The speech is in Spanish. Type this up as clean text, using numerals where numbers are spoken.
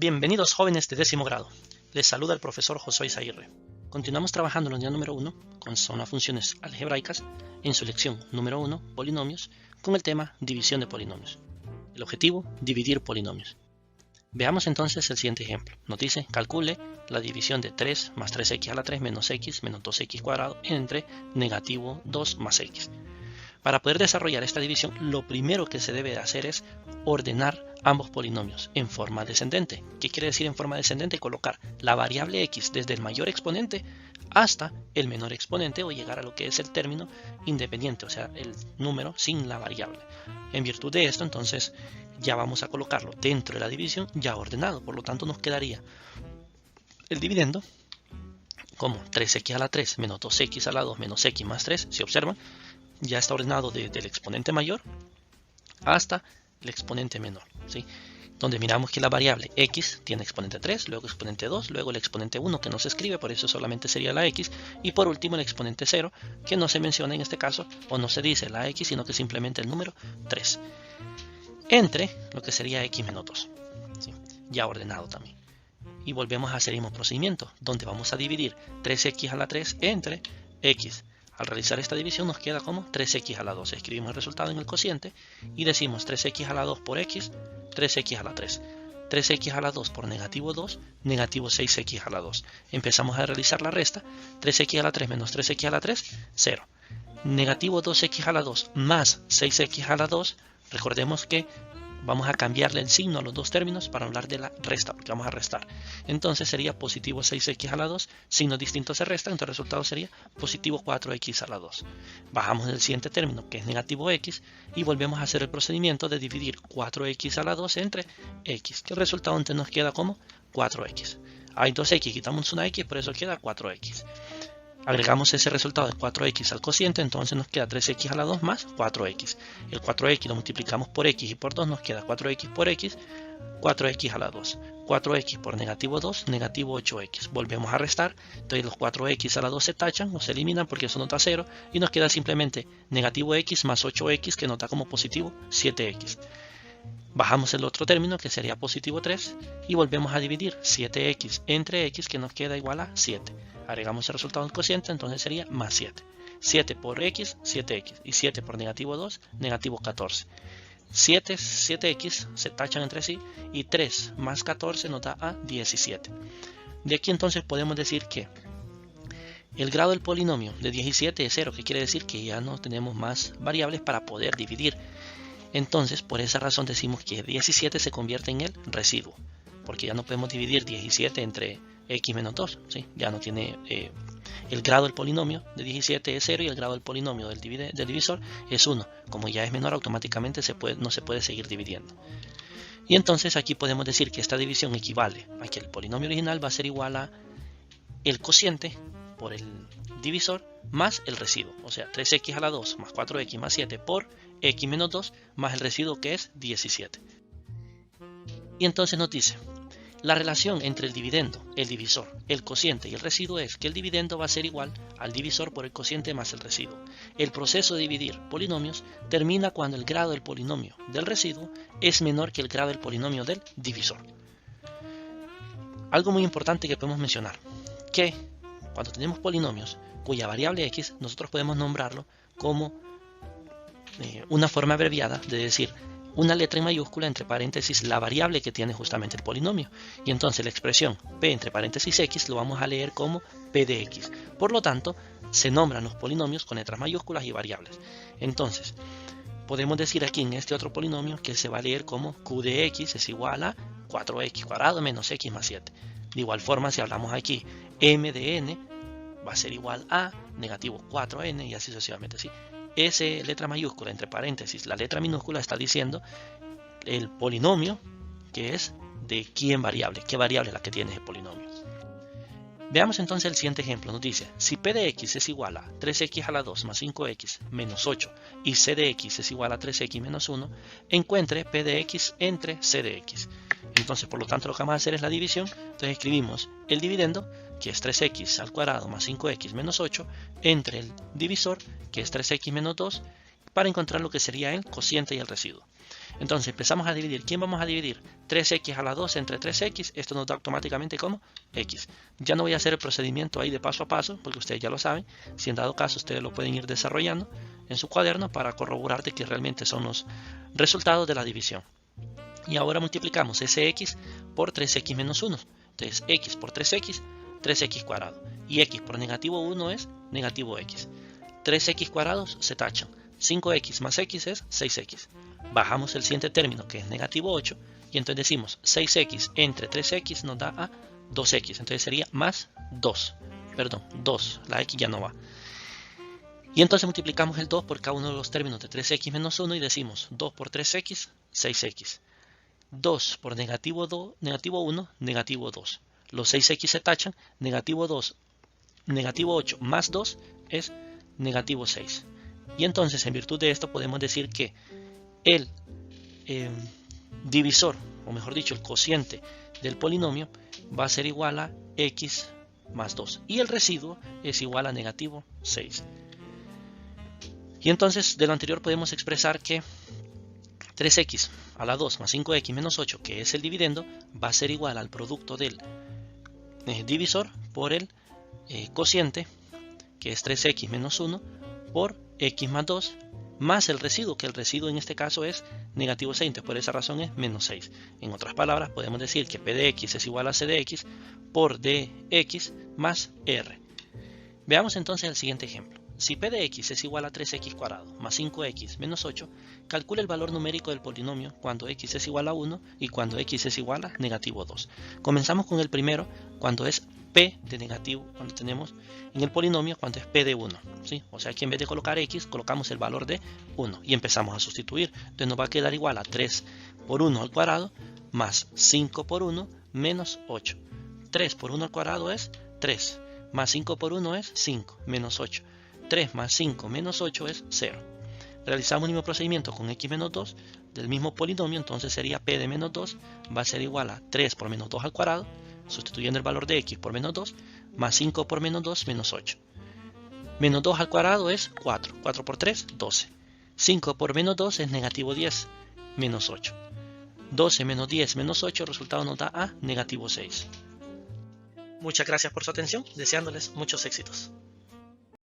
Bienvenidos jóvenes de 10º grado. Les saluda el profesor Josué Izaguirre. Continuamos trabajando en la unidad número 1 con zonas funciones algebraicas en su lección número 1, polinomios, con el tema división de polinomios. El objetivo, dividir polinomios. Veamos entonces el siguiente ejemplo. Nos dice, calcule la división de 3 más 3x a la 3 menos x menos 2x cuadrado entre negativo 2 más x. Para poder desarrollar esta división, lo primero que se debe de hacer es ordenar ambos polinomios en forma descendente. ¿Qué quiere decir en forma descendente? Colocar la variable x desde el mayor exponente hasta el menor exponente o llegar a lo que es el término independiente, o sea, el número sin la variable. En virtud de esto, entonces, ya vamos a colocarlo dentro de la división ya ordenado. Por lo tanto, nos quedaría el dividendo como 3x a la 3 menos 2x a la 2 menos x más 3, si observan, ya está ordenado desde el exponente mayor hasta el exponente menor, ¿sí? Donde miramos que la variable x tiene exponente 3, luego exponente 2, luego el exponente 1 que no se escribe, por eso solamente sería la x, y por último el exponente 0, que no se menciona en este caso, o no se dice la x, sino que simplemente el número 3, entre lo que sería x menos 2, ¿sí? Ya ordenado también. Y volvemos a hacer el mismo procedimiento, donde vamos a dividir 3x a la 3 entre x. Al realizar esta división nos queda como 3x a la 2. Escribimos el resultado en el cociente y decimos 3x a la 2 por x, 3x a la 3. 3x a la 2 por negativo 2, negativo 6x a la 2. Empezamos a realizar la resta. 3x a la 3 menos 3x a la 3, 0. Negativo 2x a la 2 más 6x a la 2. Recordemos que vamos a cambiarle el signo a los dos términos para hablar de la resta, porque vamos a restar. Entonces sería positivo 6x a la 2, signos distintos se restan, entonces el resultado sería positivo 4x a la 2. Bajamos el siguiente término, que es negativo x, y volvemos a hacer el procedimiento de dividir 4x a la 2 entre x, que el resultado entonces nos queda como 4x. Hay 2x, quitamos una x, por eso queda 4x. Agregamos ese resultado de 4x al cociente, entonces nos queda 3x a la 2 más 4x. El 4x lo multiplicamos por x y por 2, nos queda 4x por x, 4x a la 2. 4x por negativo 2, negativo 8x. Volvemos a restar, entonces los 4x a la 2 se tachan o se eliminan porque eso nos da 0, y nos queda simplemente negativo x más 8x, que nos da como positivo 7x. Bajamos el otro término, que sería positivo 3, y volvemos a dividir 7x entre x, que nos queda igual a 7. Agregamos el resultado del cociente, entonces sería más 7. 7 por x, 7x, y 7 por negativo 2, negativo 14. 7x se tachan entre sí, y 3 más 14 nos da a 17. De aquí entonces podemos decir que el grado del polinomio de 17 es 0, que quiere decir que ya no tenemos más variables para poder dividir. Entonces, por esa razón decimos que 17 se convierte en el residuo, porque ya no podemos dividir 17 entre x menos 2, ¿sí? Ya no tiene el grado del polinomio de 17 es 0 y el grado del polinomio del divisor es 1. Como ya es menor, automáticamente no se puede seguir dividiendo. Y entonces aquí podemos decir que esta división equivale a que el polinomio original va a ser igual a el cociente por el divisor más el residuo, o sea 3x a la 2 más 4x más 7 por x menos 2 más el residuo, que es 17. Y entonces nos dice, la relación entre el dividendo, el divisor, el cociente y el residuo es que el dividendo va a ser igual al divisor por el cociente más el residuo. El proceso de dividir polinomios termina cuando el grado del polinomio del residuo es menor que el grado del polinomio del divisor. Algo muy importante que podemos mencionar, que cuando tenemos polinomios cuya variable x, nosotros podemos nombrarlo como una forma abreviada de decir una letra en mayúscula entre paréntesis la variable que tiene justamente el polinomio, y entonces la expresión p entre paréntesis x lo vamos a leer como p de x. Por lo tanto, se nombran los polinomios con letras mayúsculas y variables. Entonces, podemos decir aquí en este otro polinomio que se va a leer como q de x es igual a 4x cuadrado menos x más 7. De igual forma, si hablamos aquí m de n va a ser igual a negativo 4n y así sucesivamente, ¿sí? S letra mayúscula entre paréntesis la letra minúscula está diciendo el polinomio que es de qué variable es la que tiene ese polinomio. Veamos entonces el siguiente ejemplo. Nos dice, si p de x es igual a 3x a la 2 más 5x menos 8 y c de x es igual a 3x menos 1, encuentre p de x entre c de x. Entonces, por lo tanto, lo que vamos a hacer es la división. Entonces escribimos el dividendo, que es 3x al cuadrado más 5x menos 8, entre el divisor, que es 3x menos 2, para encontrar lo que sería el cociente y el residuo. Entonces empezamos a dividir. ¿Quién vamos a dividir? 3x a la 2 entre 3x. Esto nos da automáticamente como x. Ya no voy a hacer el procedimiento ahí de paso a paso, porque ustedes ya lo saben. Si en dado caso ustedes lo pueden ir desarrollando en su cuaderno para corroborar de que realmente son los resultados de la división. Y ahora multiplicamos ese x por 3x menos 1. Entonces x por 3x, 3x cuadrado. Y x por negativo 1 es negativo x. 3x cuadrados se tachan. 5x más x es 6x. Bajamos el siguiente término, que es negativo 8, y entonces decimos 6x entre 3x nos da a 2x. Entonces sería más 2. Perdón, 2. La x ya no va. Y entonces multiplicamos el 2 por cada uno de los términos de 3x menos 1 y decimos 2 por 3x, 6x. 2 por negativo 1, negativo 2. Los 6x se tachan, negativo 2, negativo 8 más 2 es negativo 6. Y entonces en virtud de esto podemos decir que el divisor, o mejor dicho, el cociente del polinomio va a ser igual a x más 2. Y el residuo es igual a negativo 6. Y entonces de lo anterior podemos expresar que 3x a la 2 más 5x menos 8, que es el dividendo, va a ser igual al producto del divisor por el cociente, que es 3x menos 1, por x más 2, más el residuo, que el residuo en este caso es negativo 6, entonces por esa razón es menos 6. En otras palabras, podemos decir que p de x es igual a c de x por dx más r. Veamos entonces el siguiente ejemplo. Si p de x es igual a 3x cuadrado más 5x menos 8, calcula el valor numérico del polinomio cuando x es igual a 1 y cuando x es igual a negativo 2. Comenzamos con el primero, cuando es p de negativo, cuando tenemos en el polinomio cuando es p de 1, ¿sí? O sea que en vez de colocar x, colocamos el valor de 1 y empezamos a sustituir. Entonces nos va a quedar igual a 3 por 1 al cuadrado más 5 por 1 menos 8. 3 por 1 al cuadrado es 3, más 5 por 1 es 5, menos 8. 3 más 5 menos 8 es 0. Realizamos el mismo procedimiento con x menos 2 del mismo polinomio, entonces sería p de menos 2 va a ser igual a 3 por menos 2 al cuadrado, sustituyendo el valor de x por menos 2, más 5 por menos 2, menos 8. Menos 2 al cuadrado es 4, 4 por 3, 12. 5 por menos 2 es negativo 10, menos 8. 12 menos 10 menos 8, el resultado nos da a negativo 6. Muchas gracias por su atención, deseándoles muchos éxitos.